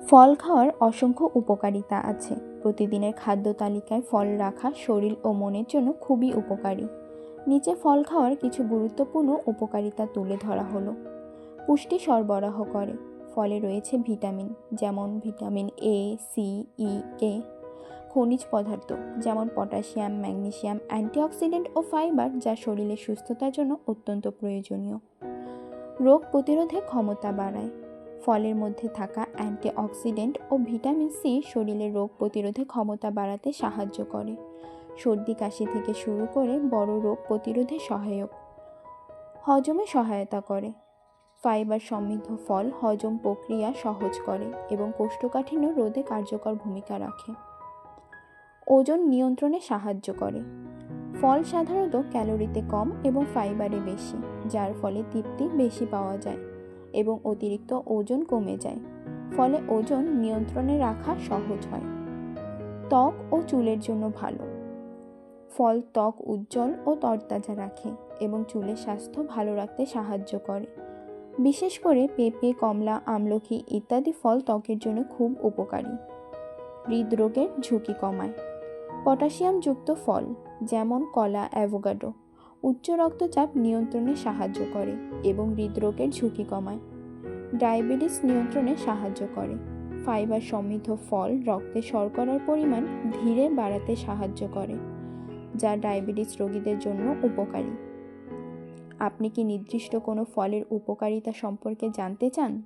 ফল খাওয়ার অসংখ্য উপকারিতা আছে। প্রতিদিনের খাদ্য তালিকায় ফল রাখা শরীর ও মনের জন্য খুবই উপকারী। নিচে ফল খাওয়ার কিছু গুরুত্বপূর্ণ উপকারিতা তুলে ধরা হলো। পুষ্টি সরবরাহ করে। ফলে রয়েছে ভিটামিন, যেমন ভিটামিন এ, সি, ই, কে। খনিজ পদার্থ যেমন পটাশিয়াম, ম্যাগনেসিয়াম, অ্যান্টিঅক্সিডেন্ট ও ফাইবার, যা শরীরের সুস্থতার জন্য অত্যন্ত প্রয়োজনীয়। রোগ প্রতিরোধে ক্ষমতা বাড়ায়। ফলের মধ্যে থাকা অ্যান্টিঅক্সিডেন্ট ও ভিটামিন সি শরীরের রোগ প্রতিরোধে ক্ষমতা বাড়াতে সাহায্য করে। সর্দি কাশি থেকে শুরু করে বড় রোগ প্রতিরোধে সহায়ক। হজমে সহায়তা করে। ফাইবার সমৃদ্ধ ফল হজম প্রক্রিয়া সহজ করে এবং কোষ্ঠকাঠিন্য রোধে কার্যকর ভূমিকা রাখে। ওজন নিয়ন্ত্রণে সাহায্য করে। ফল সাধারণত ক্যালোরিতে কম এবং ফাইবারে বেশি, যার ফলে তৃপ্তি বেশি পাওয়া যায় এবং অতিরিক্ত ওজন কমে যায়। ফলে ওজন নিয়ন্ত্রণে রাখা সহজ হয়। ত্বক ও চুলের জন্য ভালো। ফল ত্বক উজ্জ্বল ও তরতাজা রাখে এবং চুলের স্বাস্থ্য ভালো রাখতে সাহায্য করে। বিশেষ করে পেঁপে, কমলা, আমলকি ইত্যাদি ফল ত্বকের জন্য খুব উপকারী। হৃদরোগের ঝুঁকি কমায়। পটাশিয়ামযুক্ত ফল যেমন কলা, অ্যাভোকাডো উচ্চ রক্তচাপ নিয়ন্ত্রণে সাহায্য করে এবং হৃদরোগের ঝুঁকি কমায়। ডায়াবেটিস নিয়ন্ত্রণে সাহায্য করে। ফাইবার সমৃদ্ধ ফল রক্তে শর্করার পরিমাণ ধীরে বাড়াতে সাহায্য করে, যা ডায়াবেটিস রোগীদের জন্য উপকারী। আপনি কি নির্দিষ্ট কোনো ফলের উপকারিতা সম্পর্কে জানতে চান?